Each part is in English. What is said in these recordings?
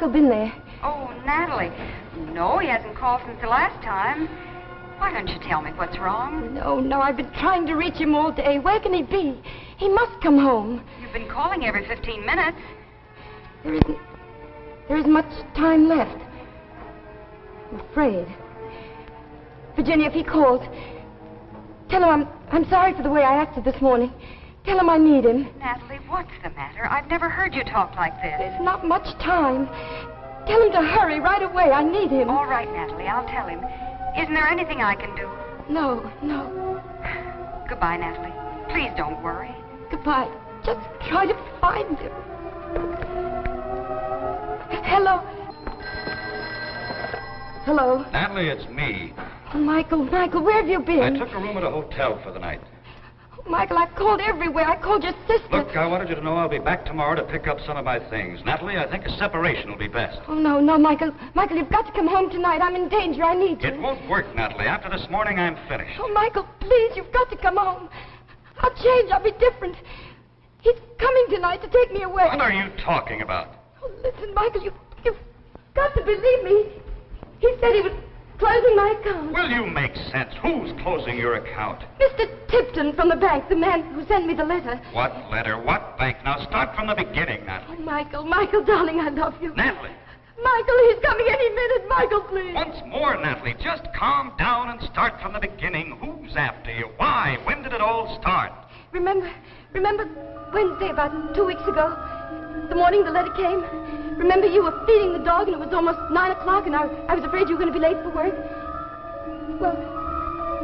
Michael been there? Oh, Natalie. No, he hasn't called since the last time. Why don't you tell me what's wrong? No, I've been trying to reach him all day. Where can he be? He must come home. You've been calling every 15 minutes. There isn't much time left. I'm afraid. Virginia, if he calls, tell him I'm sorry for the way I acted this morning. Tell him I need him. Natalie, what's the matter? I've never heard you talk like this. There's not much time. Tell him to hurry right away. I need him. All right, Natalie, I'll tell him. Isn't there anything I can do? No. Goodbye, Natalie. Please don't worry. Goodbye. Just try to find him. Hello? Hello? Natalie, it's me. Oh, Michael, where have you been? I took a room at a hotel for the night. Oh, Michael, I've called everywhere. I called your sister. Look, I wanted you to know I'll be back tomorrow to pick up some of my things. Natalie, I think a separation will be best. Oh, no, Michael. Michael, you've got to come home tonight. I'm in danger. I need you. It won't work, Natalie. After this morning, I'm finished. Oh, Michael, please, you've got to come home. I'll change. I'll be different. He's coming tonight to take me away. What are you talking about? Oh, listen, Michael, you've got to believe me. He said he was closing my account. Will you make sense? Who's closing your account? Mr. Tipton from the bank, the man who sent me the letter. What letter? What bank? Now start from the beginning, Natalie. Oh, Michael, darling, I love you. Natalie. Michael, he's coming any minute. Michael, please. Once more, Natalie, just calm down and start from the beginning. Who's after you? Why? When did it all start? Remember Wednesday, about 2 weeks ago? The morning the letter came? Remember you were feeding the dog and it was almost 9 o'clock and I was afraid you were going to be late for work? Well,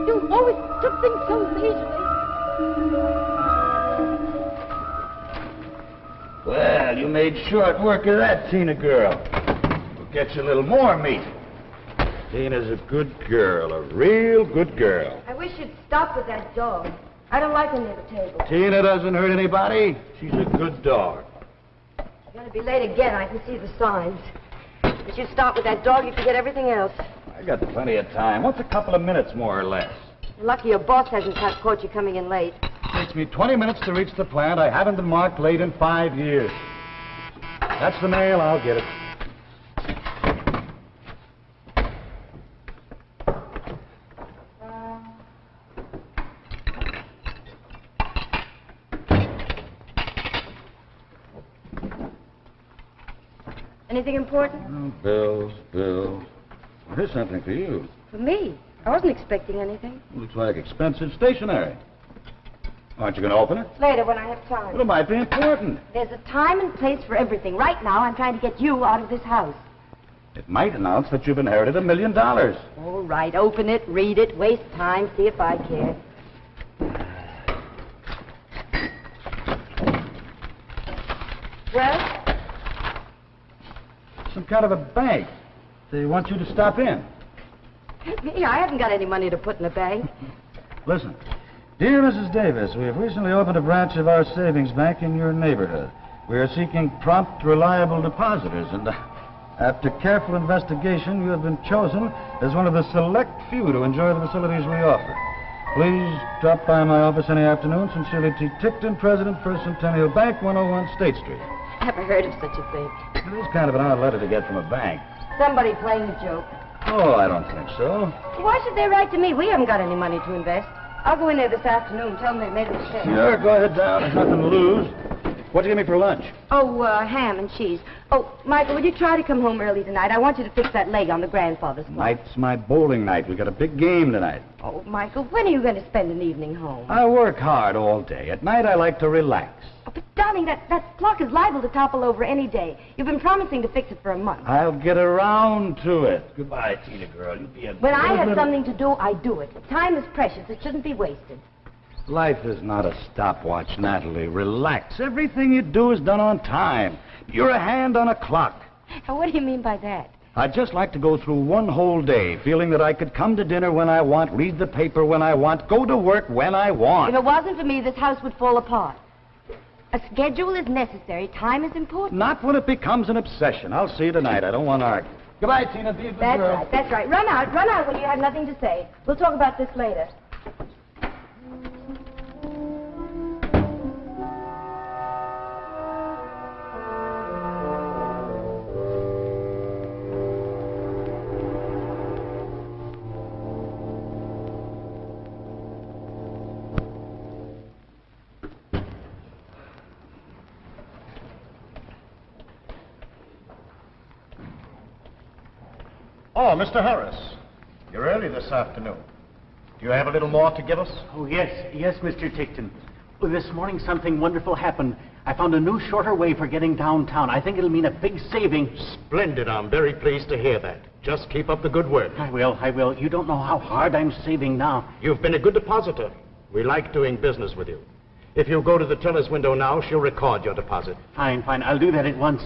you always took things so leisurely. Well, you made short work of that, Tina girl. We'll get you a little more meat. Tina's a good girl, a real good girl. I wish you'd stop with that dog. I don't like him near the table. Tina doesn't hurt anybody. She's a good dog. You're going to be late again. I can see the signs. If you stop with that dog, you forget everything else. I got plenty of time. What's a couple of minutes, more or less? You're lucky your boss hasn't caught you coming in late. Takes me 20 minutes to reach the plant. I haven't been marked late in 5 years. That's the mail. I'll get it. Anything important? Oh, bills. Here's something for you. For me? I wasn't expecting anything. Looks like expensive stationery. Aren't you going to open it? Later, when I have time. Well, it might be important. There's a time and place for everything. Right now, I'm trying to get you out of this house. It might announce that you've inherited $1 million. All right, open it, read it, waste time, see if I care. Well? Some kind of a bank. They want you to stop in. Me? I haven't got any money to put in the bank. Listen. Dear Mrs. Davis, we have recently opened a branch of our savings bank in your neighborhood. We are seeking prompt, reliable depositors, and after careful investigation, you have been chosen as one of the select few to enjoy the facilities we offer. Please drop by my office any afternoon. Sincerely, T. Tipton, President, First Centennial Bank, 101 State Street. Never heard of such a thing. It is kind of an odd letter to get from a bank. Somebody playing a joke. Oh, I don't think so. Why should they write to me? We haven't got any money to invest. I'll go in there this afternoon and tell them they made a mistake. Sure, go ahead down. There's nothing to lose. What do you give me for lunch? Oh, ham and cheese. Oh, Michael, would you try to come home early tonight? I want you to fix that leg on the grandfather's clock. Tonight's my bowling night. We got a big game tonight. Oh, Michael, when are you going to spend an evening home? I work hard all day. At night, I like to relax. Oh, but, darling, that clock is liable to topple over any day. You've been promising to fix it for a month. I'll get around to it. Goodbye, Tina girl. You be a When I have little... something to do, I do it. Time is precious. It shouldn't be wasted. Life is not a stopwatch, Natalie. Relax. Everything you do is done on time. You're a hand on a clock. Now, what do you mean by that? I'd just like to go through one whole day feeling that I could come to dinner when I want, read the paper when I want, go to work when I want. If it wasn't for me, this house would fall apart. A schedule is necessary. Time is important. Not when it becomes an obsession. I'll see you tonight. I don't want to argue. Goodbye, Tina. Be a good girl. That's right. Run out when you have nothing to say. We'll talk about this later. Oh, Mr. Harris. You're early this afternoon. Do you have a little more to give us? Oh, yes, Mr. Tickton. Well, this morning something wonderful happened. I found a new, shorter way for getting downtown. I think it'll mean a big saving. Splendid. I'm very pleased to hear that. Just keep up the good work. I will. You don't know how hard I'm saving now. You've been a good depositor. We like doing business with you. If you go to the teller's window now, she'll record your deposit. Fine. I'll do that at once.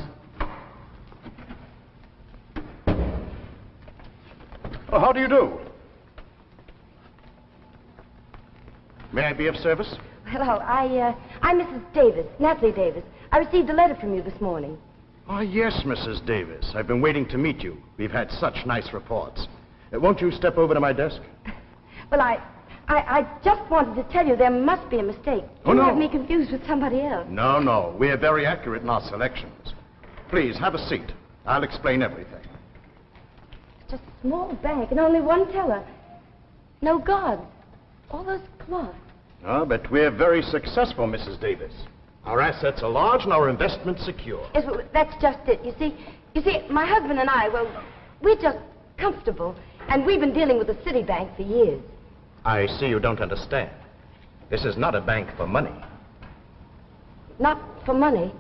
Oh, how do you do? May I be of service? Hello, I'm Mrs. Davis, Natalie Davis. I received a letter from you this morning. Oh, yes, Mrs. Davis. I've been waiting to meet you. We've had such nice reports. Won't you step over to my desk? Well, I just wanted to tell you there must be a mistake. Oh, You no. have me confused with somebody else. No. We're very accurate in our selections. Please, have a seat. I'll explain everything. It's just a small bank and only one teller. No guards. All those cloths. Oh, but we're very successful, Mrs. Davis. Our assets are large and our investments secure. Yes, well, that's just it. You see, my husband and I, well, we're just comfortable, and we've been dealing with the city bank for years. I see you don't understand. This is not a bank for money. Not for money.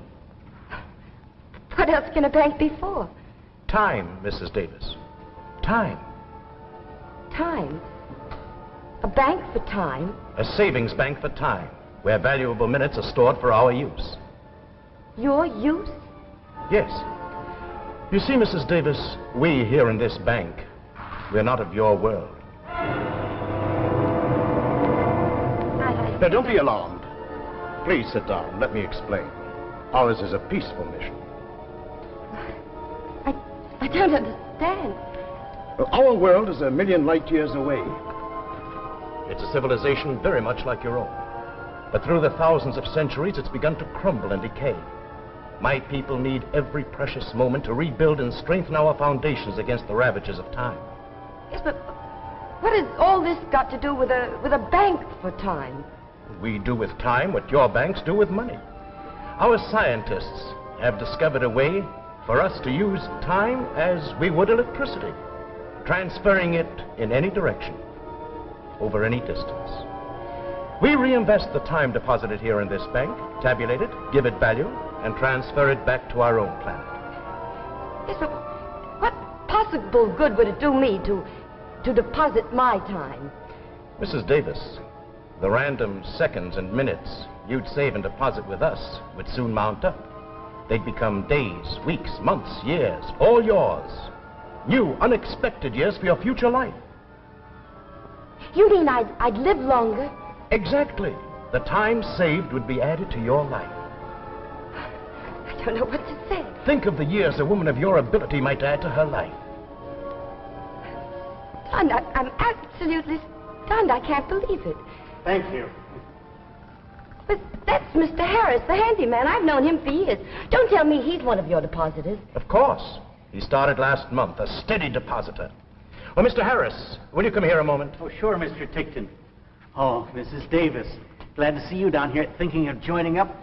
What else can a bank be for? Time, Mrs. Davis. Time. Time. A bank for time. A savings bank for time, where valuable minutes are stored for our use. Your use? Yes. You see, Mrs. Davis, we here in this bank, we're not of your world. Now, don't be alarmed. Please sit down. Let me explain. Ours is a peaceful mission. I don't understand. Our world is 1,000,000 light years away. It's a civilization very much like your own. But through the thousands of centuries, it's begun to crumble and decay. My people need every precious moment to rebuild and strengthen our foundations against the ravages of time. Yes, but what has all this got to do with a bank for time? We do with time what your banks do with money. Our scientists have discovered a way for us to use time as we would electricity, transferring it in any direction, over any distance. We reinvest the time deposited here in this bank, tabulate it, give it value, and transfer it back to our own planet. Yes, but what possible good would it do me to deposit my time? Mrs. Davis, the random seconds and minutes you'd save and deposit with us would soon mount up. They'd become days, weeks, months, years, all yours. New, unexpected years for your future life. You mean I'd live longer? Exactly. The time saved would be added to your life. I don't know what to say. Think of the years a woman of your ability might add to her life. Stunned. I'm absolutely stunned. I can't believe it. Thank you. But that's Mr. Harris, the handyman. I've known him for years. Don't tell me he's one of your depositors. Of course. He started last month, a steady depositor. Well, Mr. Harris, will you come here a moment? Oh, sure, Mr. Tickton. Oh, Mrs. Davis. Glad to see you down here thinking of joining up.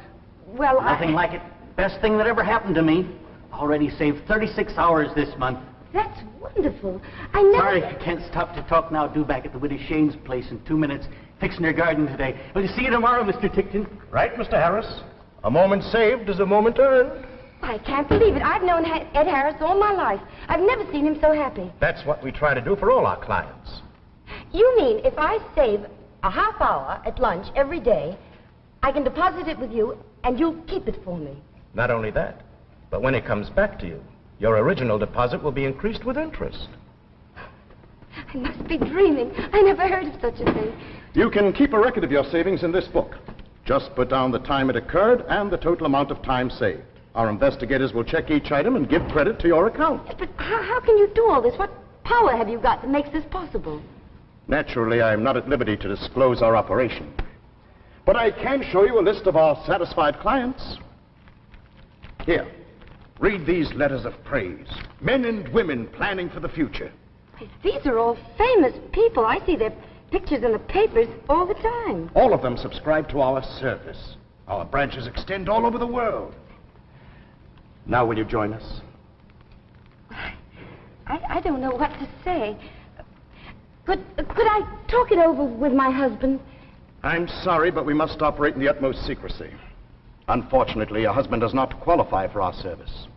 Well, Nothing like it. Best thing that ever happened to me. Already saved 36 hours this month. That's wonderful. I never... Sorry if you can't stop to talk now. Due back at the Widow Shane's place in 2 minutes. Fixing her garden today. Will you see you tomorrow, Mr. Tickton? Right, Mr. Harris. A moment saved is a moment earned. I can't believe it. I've known Ed Harris all my life. I've never seen him so happy. That's what we try to do for all our clients. You mean if I save a half hour at lunch every day, I can deposit it with you and you'll keep it for me? Not only that, but when it comes back to you, your original deposit will be increased with interest. I must be dreaming. I never heard of such a thing. You can keep a record of your savings in this book. Just put down the time it occurred and the total amount of time saved. Our investigators will check each item and give credit to your account. But how can you do all this? What power have you got that makes this possible? Naturally, I'm not at liberty to disclose our operation. But I can show you a list of our satisfied clients. Here, read these letters of praise. Men and women planning for the future. These are all famous people. I see their pictures in the papers all the time. All of them subscribe to our service. Our branches extend all over the world. Now will you join us? I don't know what to say. Could I talk it over with my husband? I'm sorry, but we must operate in the utmost secrecy. Unfortunately, your husband does not qualify for our service.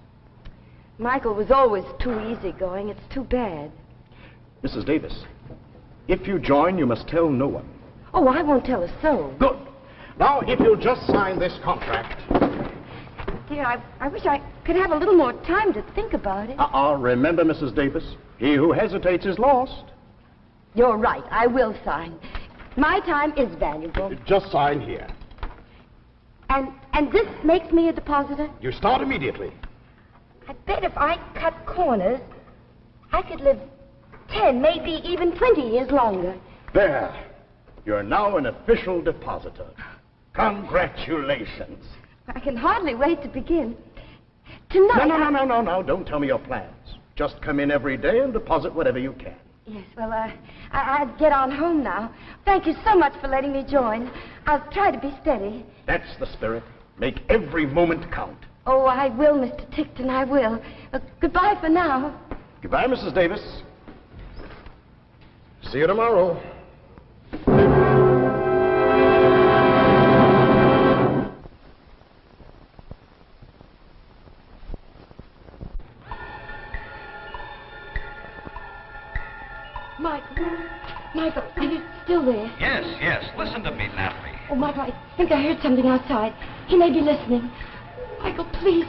Michael was always too easygoing. It's too bad. Mrs. Davis, if you join, you must tell no one. Oh, I won't tell a soul. Good. Now, if you'll just sign this contract. Dear, I wish I could have a little more time to think about it. Remember, Mrs. Davis, he who hesitates is lost. You're right. I will sign. My time is valuable. Just sign here. And this makes me a depositor? You start immediately. I bet if I cut corners, I could live 10, maybe even 20 years longer. There. You're now an official depositor. Congratulations. I can hardly wait to begin. Tonight... No. Don't tell me your plans. Just come in every day and deposit whatever you can. Yes, well, I'd get on home now. Thank you so much for letting me join. I'll try to be steady. That's the spirit. Make every moment count. Oh, I will, Mr. Tickton, I will. Goodbye for now. Goodbye, Mrs. Davis. See you tomorrow. Michael, are you still there? Yes. Listen to me, Natalie. Oh, Michael, I think I heard something outside. He may be listening. Michael, please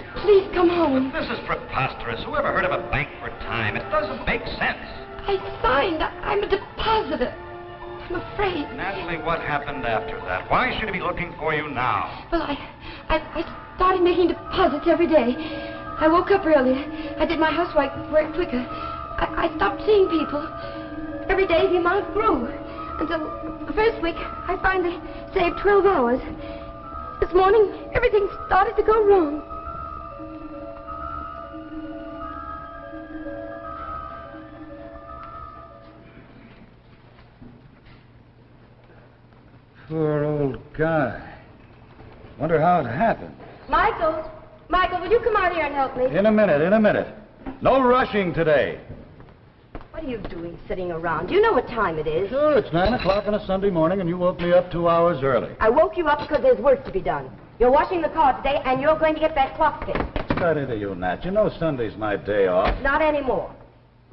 come home. This is preposterous. Who ever heard of a bank for time? It doesn't make sense. I signed. I'm a depositor. I'm afraid. Natalie, what happened after that? Why should he be looking for you now? Well, I started making deposits every day. I woke up earlier. I did my housework quicker. I stopped seeing people. Every day the amount grew. Until the first week, I finally saved 12 hours. This morning, everything started to go wrong. Poor old guy. Wonder how it happened. Michael, will you come out here and help me? In a minute. No rushing today. What are you doing sitting around? Do you know what time it is? Sure, it's 9 o'clock on a Sunday morning, and you woke me up 2 hours early. I woke you up because there's work to be done. You're washing the car today, and you're going to get that clock fixed. What's that into you, Nat? You know Sunday's my day off. Not anymore.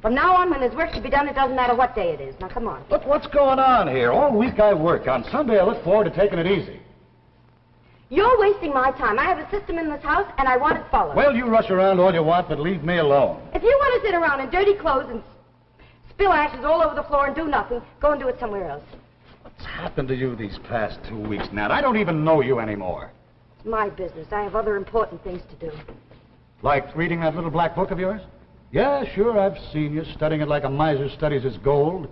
From now on, when there's work to be done, it doesn't matter what day it is. Now, come on. Look, what's going on here? All week I work. On Sunday I look forward to taking it easy. You're wasting my time. I have a system in this house, and I want it followed. Well, you rush around all you want, but leave me alone. If you want to sit around in dirty clothes and spill ashes all over the floor and do nothing, go and do it somewhere else. What's happened to you these past 2 weeks, Nat? I don't even know you anymore. It's my business. I have other important things to do. Like reading that little black book of yours? Yeah, sure, I've seen you studying it like a miser studies his gold.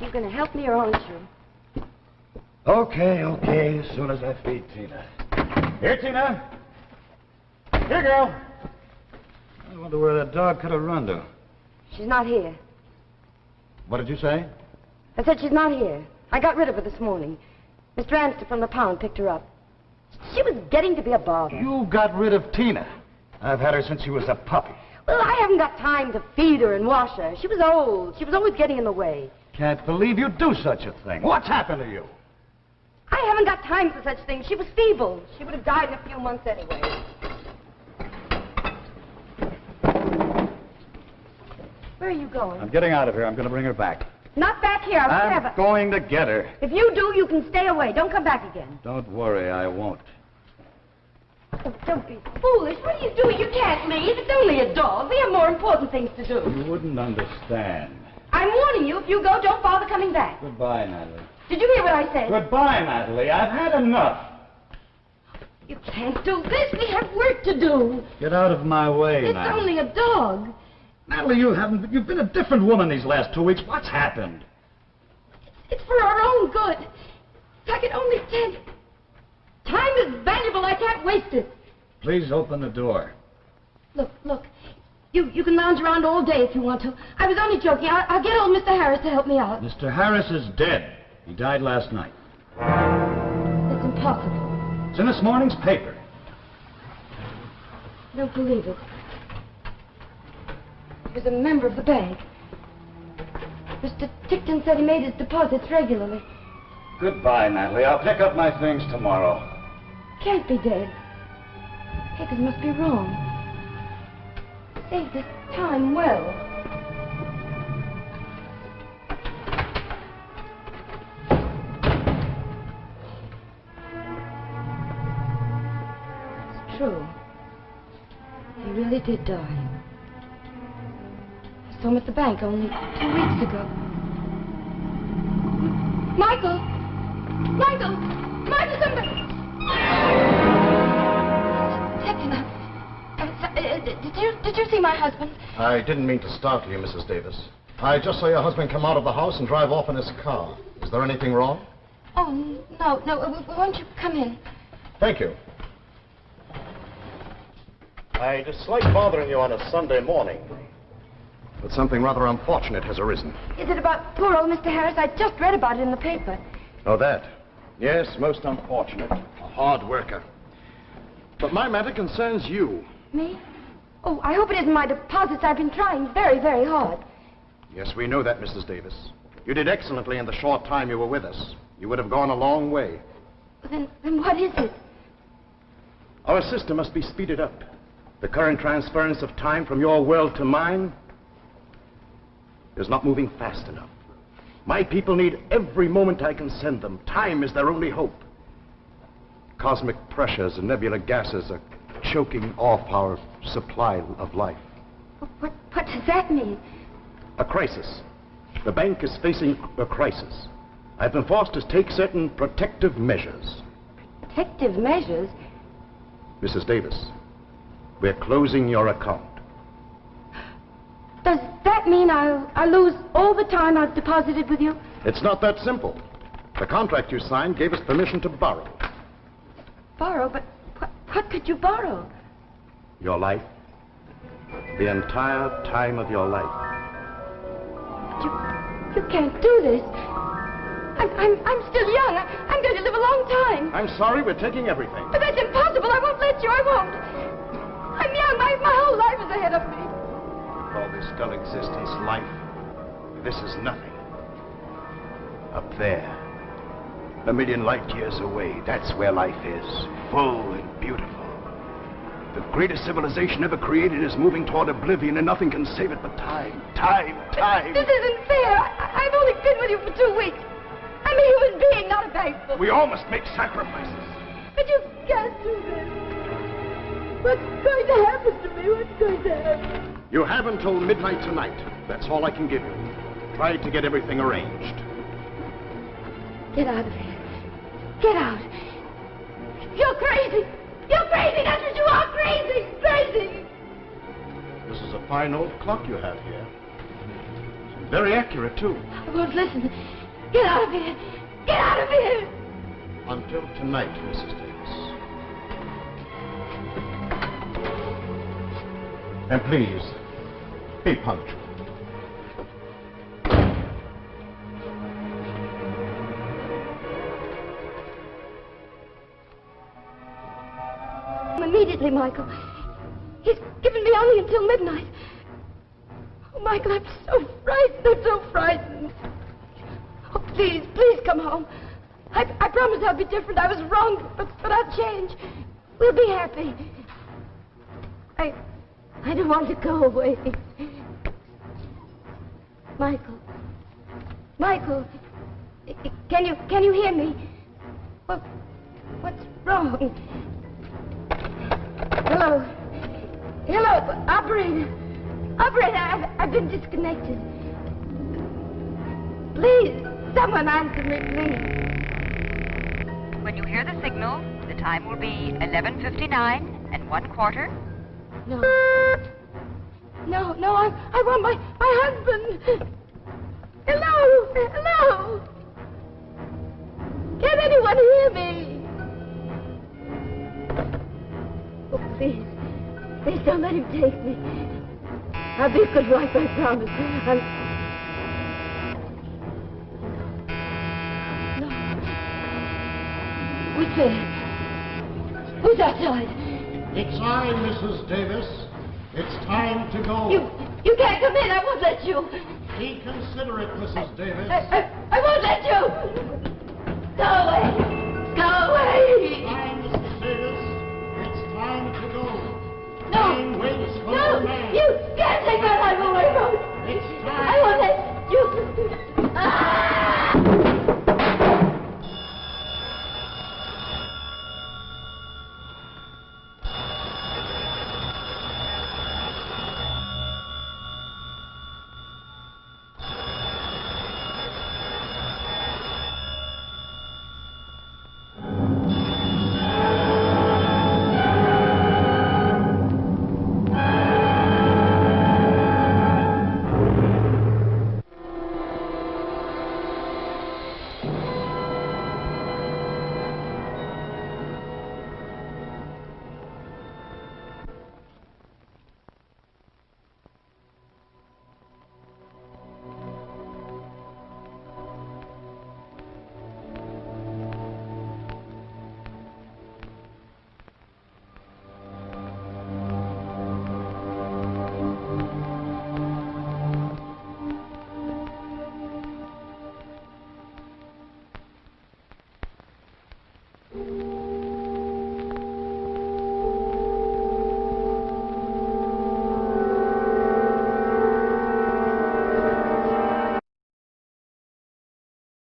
You going to help me or aren't you? Okay, as soon as I feed Tina. Here, Tina. Here, girl. I wonder where that dog could have run to. She's not here. What did you say? I said she's not here. I got rid of her this morning. Mr. Anster from the pound picked her up. She was getting to be a bother. You got rid of Tina. I've had her since she was a puppy. Well, I haven't got time to feed her and wash her. She was old. She was always getting in the way. Can't believe you'd do such a thing. What's happened to you? I haven't got time for such things. She was feeble. She would have died in a few months anyway. Where are you going? I'm getting out of here. I'm going to bring her back. Not back here. I'll never. I'm going to get her. If you do, you can stay away. Don't come back again. Don't worry, I won't. Oh, don't be foolish. What are you doing? You can't leave. It's only a dog. We have more important things to do. You wouldn't understand. I'm warning you. If you go, don't bother coming back. Goodbye, Natalie. Did you hear what I said? Goodbye, Natalie. I've had enough. You can't do this. We have work to do. Get out of my way, It's Natalie. only a dog. Natalie, you've been a different woman these last 2 weeks. What's happened? It's for our own good. If I could only tell. Time is valuable. I can't waste it. Please open the door. Look. You can lounge around all day if you want to. I was only joking. I'll get old Mr. Harris to help me out. Mr. Harris is dead. He died last night. It's impossible. It's in this morning's paper. I don't believe it. He was a member of the bank. Mr. Tickton said he made his deposits regularly. Goodbye, Natalie. I'll pick up my things tomorrow. Can't be dead. Higgins must be wrong. Saved his time well. It's true. He really did die. I saw him at the bank only 2 weeks ago. Michael! Michael! Michael, somebody! Did you see my husband? I didn't mean to startle you, Mrs. Davis. I just saw your husband come out of the house and drive off in his car. Is there anything wrong? Oh, no. Won't you come in? Thank you. I dislike bothering you on a Sunday morning, but something rather unfortunate has arisen. Is it about poor old Mr. Harris? I just read about it in the paper. Oh, that? Yes, most unfortunate. A hard worker. But my matter concerns you. Me? Oh, I hope it isn't my deposits. I've been trying very, very hard. Yes, we know that, Mrs. Davis. You did excellently in the short time you were with us. You would have gone a long way. Then what is it? Our system must be speeded up. The current transference of time from your world to mine is not moving fast enough. My people need every moment I can send them. Time is their only hope. Cosmic pressures and nebula gases are choking off our supply of life. What does that mean? A crisis. The bank is facing a crisis. I've been forced to take certain protective measures. Protective measures? Mrs. Davis, we're closing your account. Does that mean I'll lose all the time I've deposited with you? It's not that simple. The contract you signed gave us permission to borrow. Borrow? But what could you borrow? Your life. The entire time of your life. You can't do this. I'm still young. I'm going to live a long time. I'm sorry, we're taking everything. But that's impossible. I won't let you. I won't. I'm young. My whole life is ahead of me. All this dull existence, life, this is nothing. Up there, a million light years away, that's where life is, full and beautiful. The greatest civilization ever created is moving toward oblivion, and nothing can save it but time. Time. This isn't fair. I've only been with you for 2 weeks. I'm a human being, not a bank book. We all must make sacrifices. But you can't do this. What's going to happen to me? What's going to happen? You have until midnight tonight. That's all I can give you. Try to get everything arranged. Get out of here. Get out. You're crazy. You're crazy. That's what you are. Crazy. Crazy. This is a fine old clock you have here. Very accurate, too. I won't listen. Get out of here. Get out of here. Until tonight, Mrs. Davis. And please, be punctual. Immediately, Michael. He's given me only until midnight. Oh, Michael, I'm so frightened. I'm so frightened. Oh, please come home. I promise I'll be different. I was wrong, but I'll change. We'll be happy. I don't want to go away. Michael, can you hear me? What's wrong? Hello, operator. I've been disconnected. Please, someone answer me, please. When you hear the signal, the time will be 11:59 and 1/4. No, I want my husband. Hello. Can anyone hear me? Oh, please don't let him take me. I'll be a good wife, I promise. No. Who's there? Who's outside? It's I, Mrs. Davis. It's time to go. You You can't come in. I won't let you. Reconsider it, Mrs. Davis. I won't let you.